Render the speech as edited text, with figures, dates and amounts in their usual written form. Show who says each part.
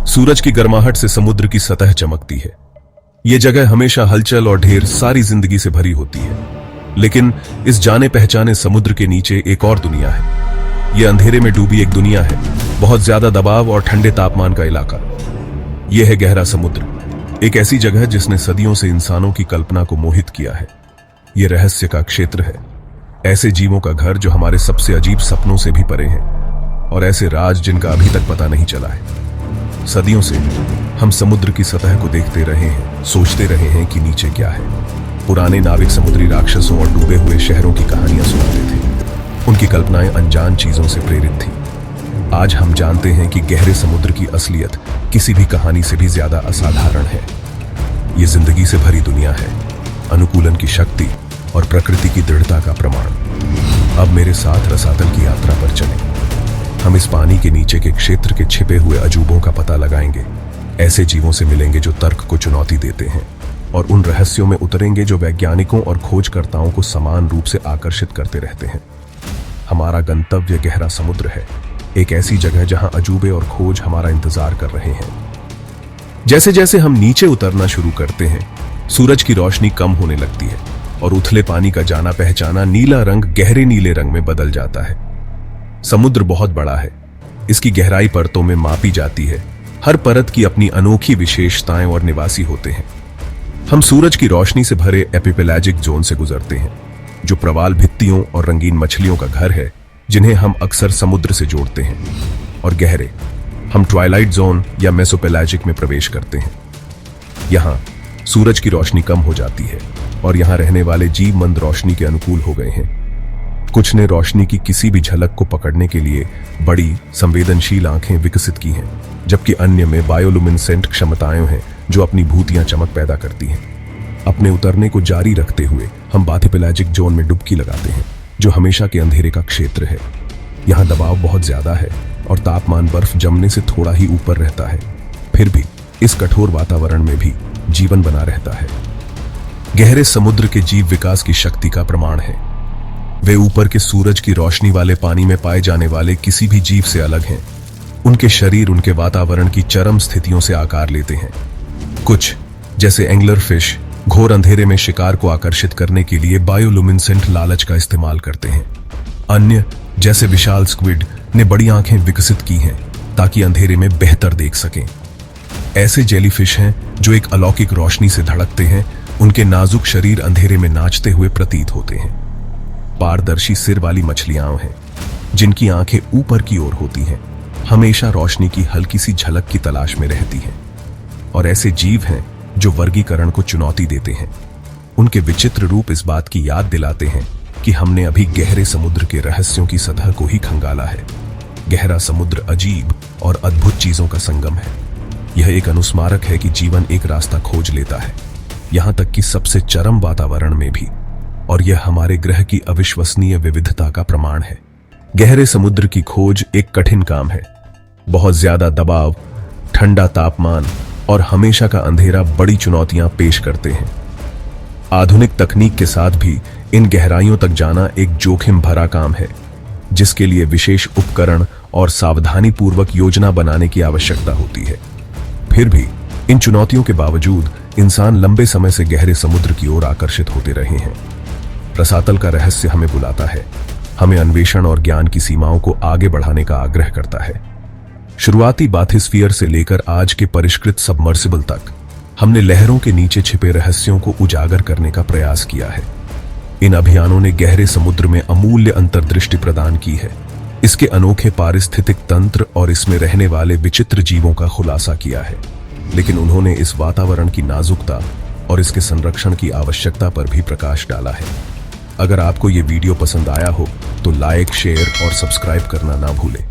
Speaker 1: सूरज की गर्माहट से समुद्र की सतह चमकती है। ये जगह हमेशा हलचल और ढेर सारी जिंदगी से भरी होती है, लेकिन इस जाने पहचाने समुद्र के नीचे एक और दुनिया है। ये अंधेरे में डूबी एक दुनिया है, बहुत ज्यादा दबाव और ठंडे तापमान का इलाका। यह है गहरा समुद्र, एक ऐसी जगह जिसने सदियों से इंसानों की कल्पना को मोहित किया है। यह रहस्य का क्षेत्र है, ऐसे जीवों का घर जो हमारे सबसे अजीब सपनों से भी परे हैं, और ऐसे राज जिनका अभी तक पता नहीं चला है। सदियों से हम समुद्र की सतह को देखते रहे हैं, सोचते रहे हैं कि नीचे क्या है। पुराने नाविक समुद्री राक्षसों और डूबे हुए शहरों की कहानियां सुनाते थे। उनकी कल्पनाएं अनजान चीजों से प्रेरित थी। आज हम जानते हैं कि गहरे समुद्र की असलियत किसी भी कहानी से भी ज्यादा असाधारण है। ये जिंदगी से भरी दुनिया है, अनुकूलन की शक्ति और प्रकृति की दृढ़ता का प्रमाण। अब मेरे साथ रसातल की यात्रा पर चलें। हम इस पानी के नीचे के क्षेत्र के छिपे हुए अजूबों का पता लगाएंगे। ऐसे जीवों से मिलेंगे जो तर्क को चुनौती देते हैं, और उन रहस्यों में उतरेंगे जो वैज्ञानिकों और खोजकर्ताओं को समान रूप से आकर्षित करते रहते हैं। हमारा गंतव्य गहरा समुद्र है, एक ऐसी जगह जहां अजूबे और खोज हमारा इंतजार कर रहे हैं। जैसे जैसे हम नीचे उतरना शुरू करते हैं, सूरज की रोशनी कम होने लगती है और उथले पानी का जाना पहचाना नीला रंग गहरे नीले रंग में बदल जाता है। समुद्र बहुत बड़ा है, इसकी गहराई परतों में मापी जाती है। हर परत की अपनी अनोखी विशेषताएं और निवासी होते हैं। हम सूरज की रोशनी से भरे एपिपेलैजिक जोन से गुजरते हैं, जो प्रवाल भित्तियों और रंगीन मछलियों का घर है, जिन्हें हम अक्सर समुद्र से जोड़ते हैं। और गहरे हम ट्वाइलाइट जोन या मेसोपेलैजिक में प्रवेश करते हैं। यहां सूरज की रोशनी कम हो जाती है और यहां रहने वाले जीव मंद रोशनी के अनुकूल हो गए हैं। कुछ ने रोशनी की किसी भी झलक को पकड़ने के लिए बड़ी संवेदनशील आंखें विकसित की हैं, जबकि अन्य में बायोलुमिनेसेंट क्षमताएं हैं जो अपनी भूतियां चमक पैदा करती हैं। अपने उतरने को जारी रखते हुए हम बाथिपेलैजिक जोन में डुबकी लगाते हैं, जो हमेशा के अंधेरे का क्षेत्र है। यहाँ दबाव बहुत ज्यादा है और तापमान बर्फ जमने से थोड़ा ही ऊपर रहता है। फिर भी इस कठोर वातावरण में भी जीवन बना रहता है। गहरे समुद्र के जीव विकास की शक्ति का प्रमाण है। वे ऊपर के सूरज की रोशनी वाले पानी में पाए जाने वाले किसी भी जीव से अलग हैं। उनके शरीर उनके वातावरण की चरम स्थितियों से आकार लेते हैं। कुछ, जैसे एंगलर फिश, घोर अंधेरे में शिकार को आकर्षित करने के लिए बायोलुमिनेसेंट लालच का इस्तेमाल करते हैं। अन्य, जैसे विशाल स्क्विड, ने बड़ी आंखें विकसित की हैं ताकि अंधेरे में बेहतर देख सकें। ऐसे जेलीफिश हैं जो एक अलौकिक रोशनी से धड़कते हैं। उनके नाजुक शरीर अंधेरे में नाचते हुए प्रतीत होते हैं। पारदर्शी सिर वाली मछलियां हैं जिनकी आंखें ऊपर की ओर होती हैं, हमेशा रोशनी की हल्की सी झलक की तलाश में रहती हैं। और ऐसे जीव हैं जो वर्गीकरण को चुनौती देते हैं। उनके विचित्र रूप इस बात की याद दिलाते हैं कि हमने अभी गहरे समुद्र के रहस्यों की सतह को ही खंगाला है। गहरा समुद्र अजीब और अद्भुत चीजों का संगम है। यह एक अनुस्मारक है कि जीवन एक रास्ता खोज लेता है, यहां तक कि सबसे चरम वातावरण में भी। और यह हमारे ग्रह की अविश्वसनीय विविधता का प्रमाण है। गहरे समुद्र की खोज एक कठिन काम है। बहुत ज्यादा दबाव, ठंडा तापमान और हमेशा का अंधेरा बड़ी चुनौतियां पेश करते हैं। आधुनिक तकनीक के साथ भी इन गहराइयों तक जाना एक जोखिम भरा काम है, जिसके लिए विशेष उपकरण और सावधानी पूर्वक योजना बनाने की आवश्यकता होती है। फिर भी इन चुनौतियों के बावजूद इंसान लंबे समय से गहरे समुद्र की ओर आकर्षित होते रहे हैं। रसातल का रहस्य हमें बुलाता है, हमें अन्वेषण और ज्ञान की सीमाओं को आगे बढ़ाने का आग्रह करता है। शुरुआती बाथिस्फीयर से लेकर आज के परिष्कृत सबमर्सिबल तक हमने लहरों के नीचे छिपे रहस्यों को उजागर करने का प्रयास किया है। इन अभियानों ने गहरे समुद्र में अमूल्य अंतर्दृष्टि प्रदान की है, इसके अनोखे पारिस्थितिक तंत्र और इसमें रहने वाले विचित्र जीवों का खुलासा किया है। लेकिन उन्होंने इस वातावरण की नाजुकता और इसके संरक्षण की आवश्यकता पर भी प्रकाश डाला है। अगर आपको ये वीडियो पसंद आया हो तो लाइक, शेयर और सब्सक्राइब करना ना भूलें।